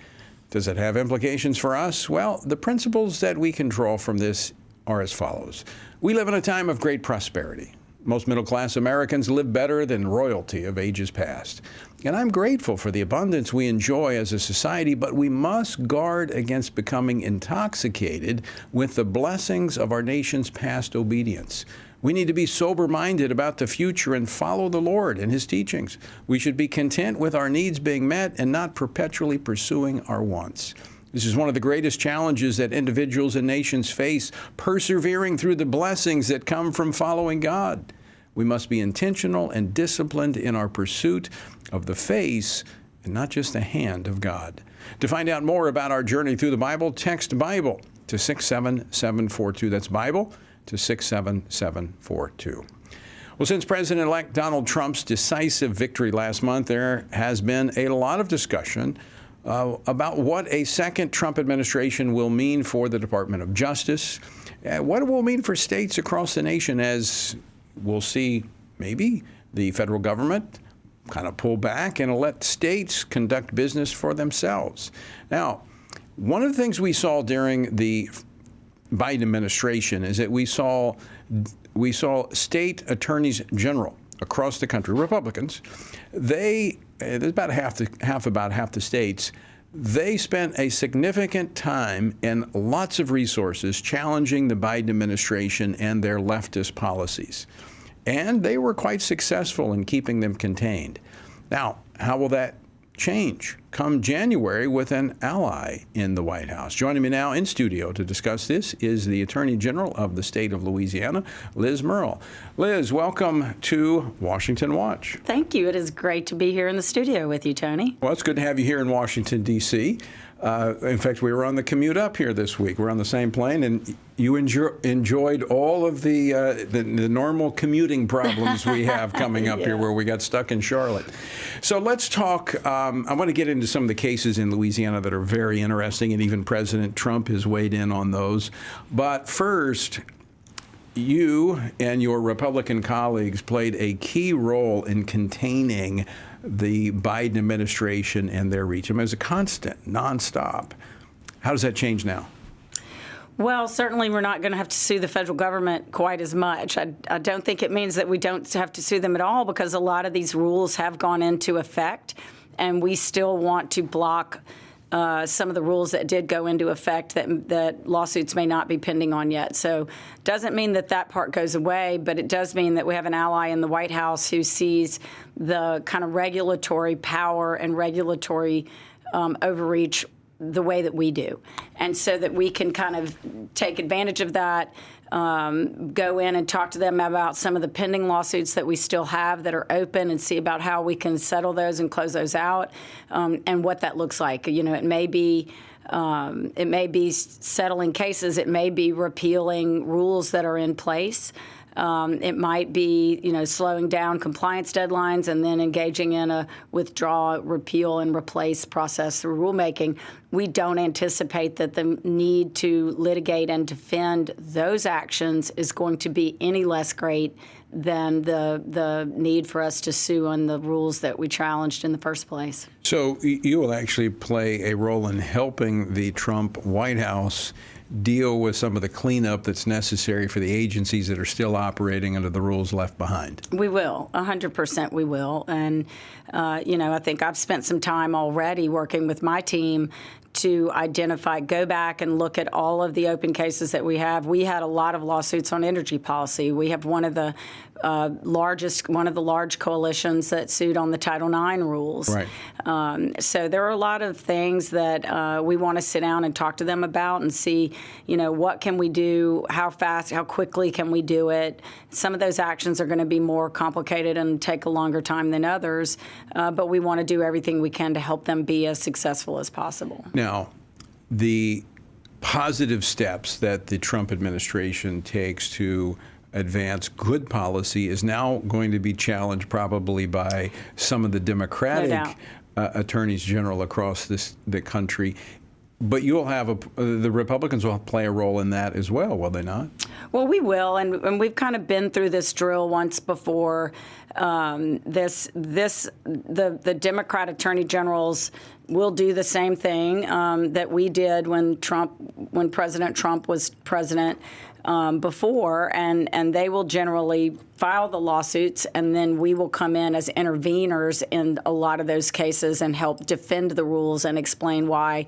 Does it have implications for us? Well, the principles that we can draw from this are as follows. We live in a time of great prosperity. Most middle-class Americans live better than royalty of ages past. And I'm grateful for the abundance we enjoy as a society, but we must guard against becoming intoxicated with the blessings of our nation's past obedience. We need to be sober-minded about the future and follow the Lord and His teachings. We should be content with our needs being met and not perpetually pursuing our wants. This is one of the greatest challenges that individuals and nations face, persevering through the blessings that come from following God. We must be intentional and disciplined in our pursuit of the face and not just the hand of God. To find out more about our journey through the Bible, text Bible to 67742. That's Bible to 67742. Well, since President-elect Donald Trump's decisive victory last month, there has been a lot of discussion about what a second Trump administration will mean for the Department of Justice, what it will mean for states across the nation, as we'll see maybe the federal government kind of pull back and let states conduct business for themselves. Now, one of the things we saw during the Biden administration is that we saw state attorneys general across the country, Republicans. There's about half the states. They spent a significant time and lots of resources challenging the Biden administration and their leftist policies. And they were quite successful in keeping them contained. Now, how will that change come January with an ally in the White House. Joining me now in studio to discuss this is the Attorney General of the state of Louisiana, Liz Murrill. Liz, welcome to Washington Watch. Thank you. It is great to be here in the studio with you, Tony. Well, it's good to have you here in Washington, D.C. In fact, we were on the commute up here this week. We're on the same plane, and you enjoyed all of the normal commuting problems we have coming up here, where we got stuck in Charlotte. So let's talk. I want to get into some of the cases in Louisiana that are very interesting, and even President Trump has weighed in on those. But first, you and your Republican colleagues played a key role in containing the Biden administration and their reach. I mean, it was a constant, nonstop. How does that change now? Well, certainly we're not going to have to sue the federal government quite as much. I don't think it means that we don't have to sue them at all, because a lot of these rules have gone into effect, and we still want to block some of the rules that did go into effect that lawsuits may not be pending on yet. So it doesn't mean that that part goes away, but it does mean that we have an ally in the White House who sees the kind of regulatory power and regulatory overreach the way that we do. And so that we can kind of take advantage of that, go in and talk to them about some of the pending lawsuits that we still have that are open, and see about how we can settle those and close those out, and what that looks like. You know, it may be settling cases. It may be repealing rules that are in place. It might be, slowing down compliance deadlines and then engaging in a withdraw, repeal, and replace process through rulemaking. We don't anticipate that the need to litigate and defend those actions is going to be any less great than the need for us to sue on the rules that we challenged in the first place. So you will actually play a role in helping the Trump White House deal with some of the cleanup that's necessary for the agencies that are still operating under the rules left behind. We will, 100% we will. And, I think I've spent some time already working with my team to identify, go back and look at all of the open cases that we have. We had a lot of lawsuits on energy policy. We have one of the large coalitions that sued on the Title IX rules. Right. So there are a lot of things that we want to sit down and talk to them about and see, what can we do, how fast, how quickly can we do it. Some of those actions are going to be more complicated and take a longer time than others, but we want to do everything we can to help them be as successful as possible. Now, the positive steps that the Trump administration takes to advance good policy is now going to be challenged probably by some of the Democratic attorneys general across the country. But you'll have the Republicans will play a role in that as well, will they not? Well, we will, and we've kind of been through this drill once before. The Democrat attorney generals will do the same thing that we did when President Trump was president before, and they will generally file the lawsuits, and then we will come in as interveners in a lot of those cases and help defend the rules and explain why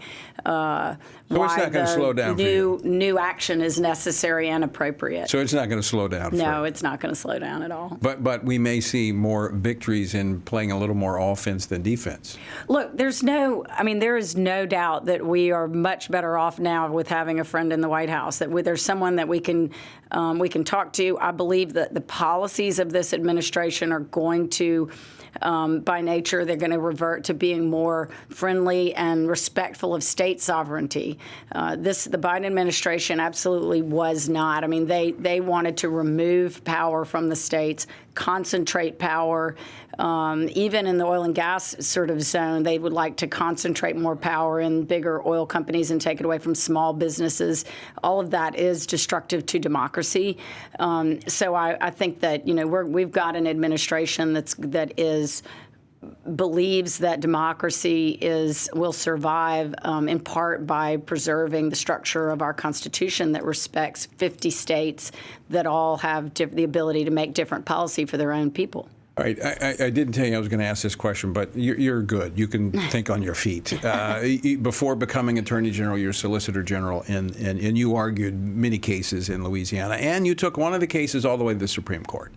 new action is necessary and appropriate. So it's not going to slow down. No, it's not going to slow down at all. But we may see more victories in playing a little more offense than defense. Look, there is no doubt that we are much better off now with having a friend in the White House. That there's someone that we can talk to. I believe that the policies of this administration are going to, by nature, they're going to revert to being more friendly and respectful of state sovereignty. The Biden administration absolutely was not. I mean, they wanted to remove power from the states, concentrate power. Even in the oil and gas sort of zone, they would like to concentrate more power in bigger oil companies and take it away from small businesses. All of that is destructive to democracy. So I think that we've got an administration that believes that democracy will survive in part by preserving the structure of our Constitution that respects 50 states that all have the ability to make different policy for their own people. All right. I didn't tell you I was going to ask this question, but you're good. You can think on your feet. Before becoming Attorney General, you're Solicitor General, and you argued many cases in Louisiana, and you took one of the cases all the way to the Supreme Court.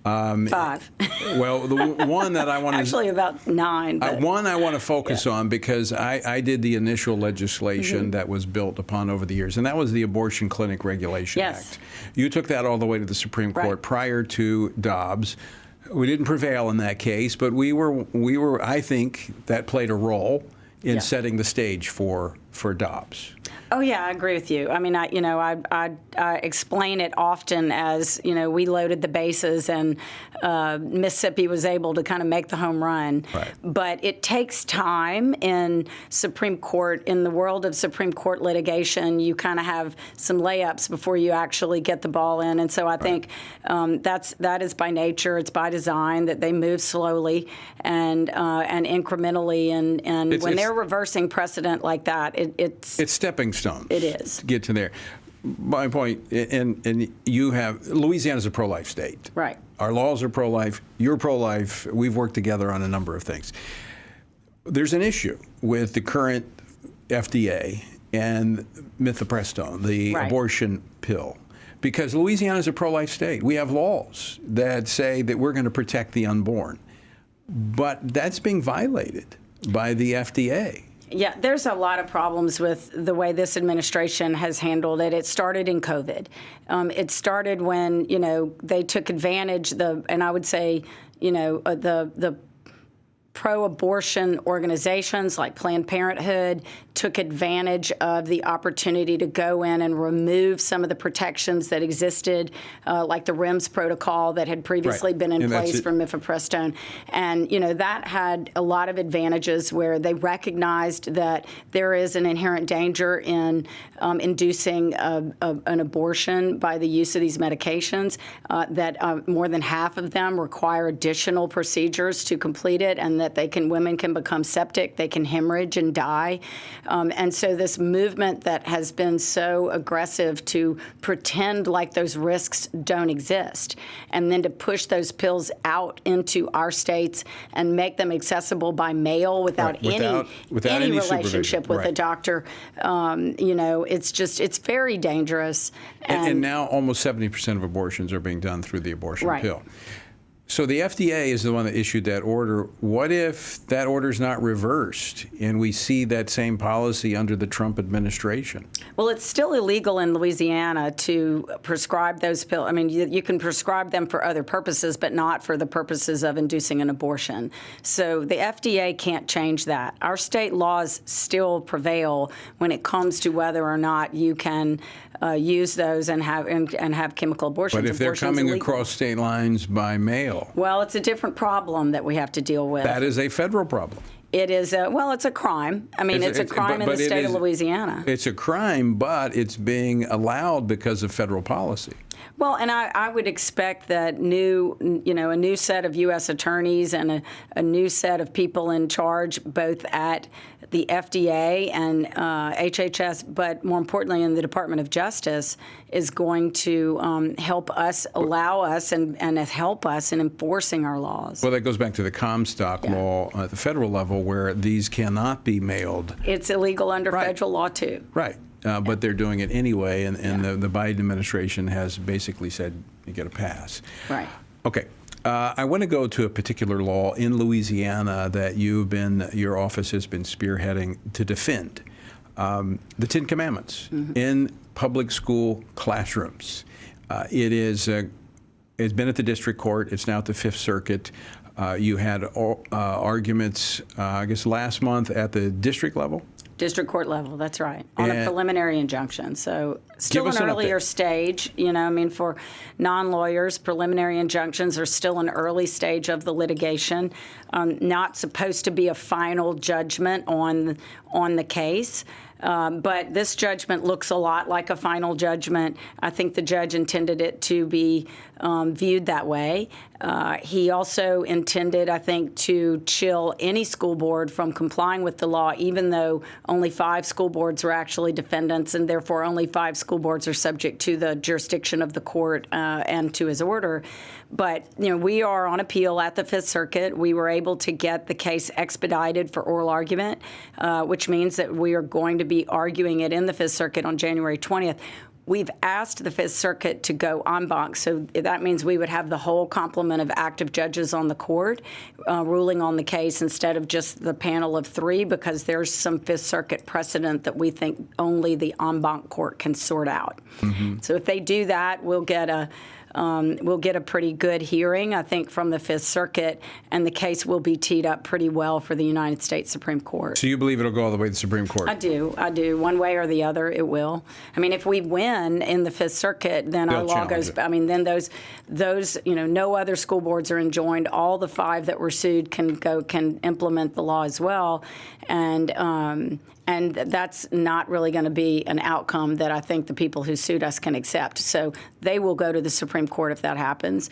5. Well, the one that I want to actually about 9. But, one I want to focus on because I did the initial legislation Mm-hmm. that was built upon over the years, and that was the Abortion Clinic Regulation Yes. Act. You took that all the way to the Supreme Court prior to Dobbs. We didn't prevail in that case, but we were. I think that played a role in setting the stage for Dobbs. Oh yeah, I agree with you. I mean, I explain it often as we loaded the bases and Mississippi was able to kind of make the home run. Right. But it takes time in Supreme Court. In the world of Supreme Court litigation, you kind of have some layups before you actually get the ball in. And so I think that is by nature. It's by design that they move slowly and incrementally. And when they're reversing precedent like that, it's stepping stones. It is. To get to there. My point, and you have, Louisiana's a pro-life state. Right. Our laws are pro-life. You're pro-life. We've worked together on a number of things. There's an issue with the current FDA and mifepristone, the abortion pill, because Louisiana's a pro-life state. We have laws that say that we're going to protect the unborn, but that's being violated by the FDA. Yeah, there's a lot of problems with the way this administration has handled it. It started in COVID. It started when, they took advantage, and I would say, the pro-abortion organizations like Planned Parenthood took advantage of the opportunity to go in and remove some of the protections that existed, like the REMS protocol that had previously been in place for mifepristone. And, that had a lot of advantages where they recognized that there is an inherent danger in inducing an abortion by the use of these medications, that more than half of them require additional procedures to complete it, and that women can become septic, they can hemorrhage and die. And so this movement that has been so aggressive to pretend like those risks don't exist, and then to push those pills out into our states and make them accessible by mail without any relationship with a doctor, it's very dangerous. And now almost 70% of abortions are being done through the abortion pill. So the FDA is the one that issued that order. What if that order is not reversed and we see that same policy under the Trump administration? Well, it's still illegal in Louisiana to prescribe those pills. I mean, you can prescribe them for other purposes, but not for the purposes of inducing an abortion. So the FDA can't change that. Our state laws still prevail when it comes to whether or not you can use those and have chemical abortions. But if they're coming across state lines by mail? Well, it's a different problem that we have to deal with. That is a federal problem. It is it's a crime. I mean, it's a crime in the state of Louisiana. It's a crime, but it's being allowed because of federal policy. Well, and I would expect that a new set of U.S. attorneys and a new set of people in charge, both at the FDA and HHS, but more importantly in the Department of Justice, is going to help us, allow us, and help us in enforcing our laws. Well, that goes back to the Comstock law at the federal level, where these cannot be mailed. It's illegal under federal law, too. Right. But they're doing it anyway, and the Biden administration has basically said you get a pass. Right. Okay. I want to go to a particular law in Louisiana that your office has been spearheading to defend. The Ten Commandments in public school classrooms. It's been at the district court. It's now at the Fifth Circuit. You had arguments, I guess, last month at the district level. District court level, that's right, on a preliminary injunction. So still an earlier stage, for non-lawyers, preliminary injunctions are still an early stage of the litigation, not supposed to be a final judgment on the case. But this judgment looks a lot like a final judgment. I think the judge intended it to be viewed that way. He also intended, I think, to chill any school board from complying with the law, even though only 5 school boards were actually defendants, and therefore only 5 school boards are subject to the jurisdiction of the court and to his order. But, we are on appeal at the Fifth Circuit. We were able to get the case expedited for oral argument, which means that we are going to be arguing it in the Fifth Circuit on January 20th. We've asked the Fifth Circuit to go en banc, so that means we would have the whole complement of active judges on the court ruling on the case instead of just the panel of 3, because there's some Fifth Circuit precedent that we think only the en banc court can sort out. So if they do that, we'll get a pretty good hearing, I think, from the Fifth Circuit, and the case will be teed up pretty well for the United States Supreme Court. So you believe it'll go all the way to the Supreme Court? I do. One way or the other, it will. I mean, if we win in the Fifth Circuit, then our law goes. I mean, then those, no other school boards are enjoined. All the 5 that were sued can implement the law as well, and that's not really going to be an outcome that I think the people who sued us can accept. So they will go to the Supreme Court if that happens.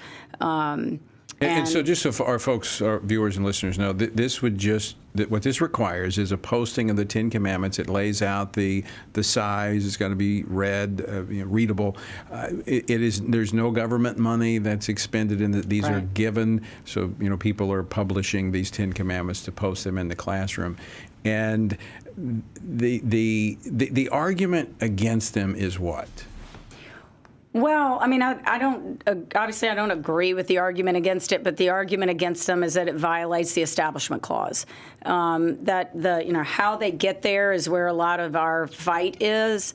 And so just so our folks, our viewers and listeners know, this would just, what this requires is a posting of the 10 Commandments. It lays out the size. It's got to be read, readable. There's no government money that's expended in these are given. So, people are publishing these 10 Commandments to post them in the classroom. And the argument against them is what? Well, I mean, I don't agree with the argument against it, but the argument against them is that it violates the Establishment Clause. That how they get there is where a lot of our fight is,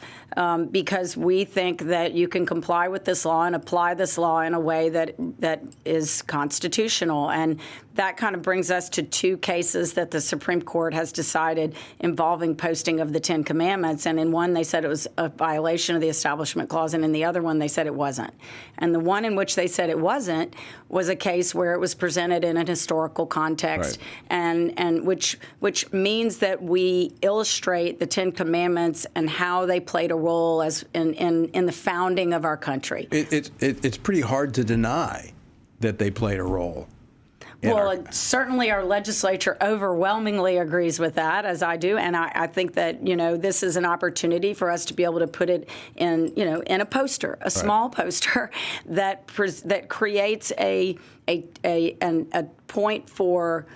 because we think that you can comply with this law and apply this law in a way that is constitutional. And that kind of brings us to 2 cases that the Supreme Court has decided involving posting of the 10 Commandments. And in one, they said it was a violation of the Establishment Clause, and in the other one, they said it wasn't. And the one in which they said it wasn't was a case where it was presented in an historical context, and which means that we illustrate the 10 Commandments and how they played a role as in the founding of our country. It's pretty hard to deny that they played a role. Well, certainly our legislature overwhelmingly agrees with that, as I do, and I think that this is an opportunity for us to be able to put it in in a poster, a small poster that creates a point for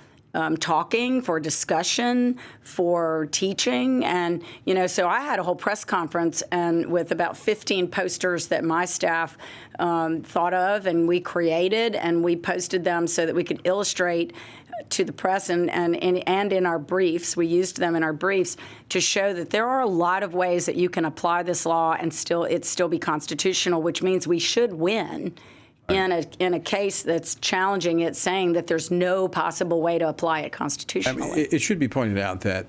talking, for discussion, for teaching. And, so I had a whole press conference and with about 15 posters that my staff thought of and we created, and we posted them so that we could illustrate to the press and in our briefs. We used them in our briefs to show that there are a lot of ways that you can apply this law and it still be constitutional, which means we should win. In a case that's challenging it, saying that there's no possible way to apply it constitutionally. It should be pointed out that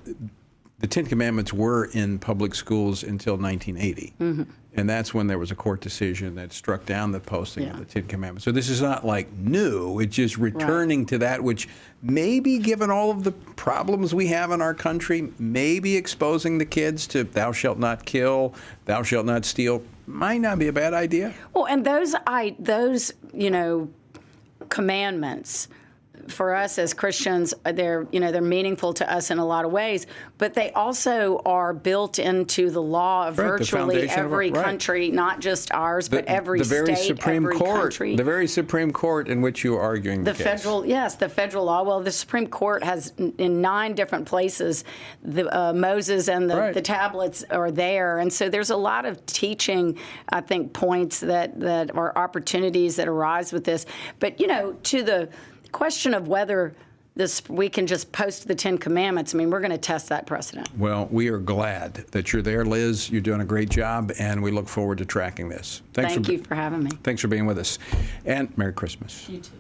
the 10 Commandments were in public schools until 1980. And that's when there was a court decision that struck down the posting of the 10 Commandments. So this is not like new. It's just returning to that which maybe, given all of the problems we have in our country, maybe exposing the kids to thou shalt not kill, thou shalt not steal, might not be a bad idea. Well, and those commandments, for us as Christians, they're meaningful to us in a lot of ways, but they also are built into the law of virtually every country, not just ours, but every state, every country. The very Supreme Court in which you are arguing the case. The federal law. Well, the Supreme Court has in 9 different places, Moses and the tablets are there, and so there's a lot of teaching, I think, points that are opportunities that arise with this. But to the question of whether we can just post the 10 Commandments, I mean, we're going to test that precedent. Well, we are glad that you're there, Liz. You're doing a great job, and we look forward to tracking this. Thank you for having me. Thanks for being with us. And Merry Christmas. You too.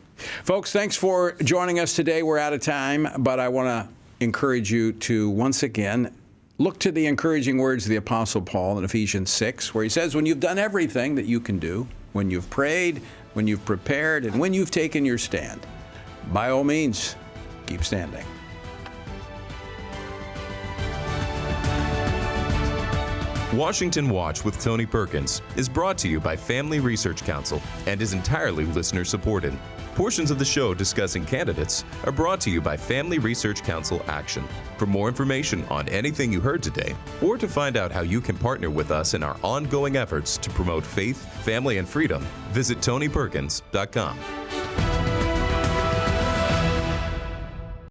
Folks, thanks for joining us today. We're out of time, but I want to encourage you to, once again, look to the encouraging words of the Apostle Paul in Ephesians 6, where he says, when you've done everything that you can do, when you've prayed, when you've prepared, and when you've taken your stand, by all means, keep standing. Washington Watch with Tony Perkins is brought to you by Family Research Council and is entirely listener-supported. Portions of the show discussing candidates are brought to you by Family Research Council Action. For more information on anything you heard today, or to find out how you can partner with us in our ongoing efforts to promote faith, family, and freedom, visit TonyPerkins.com.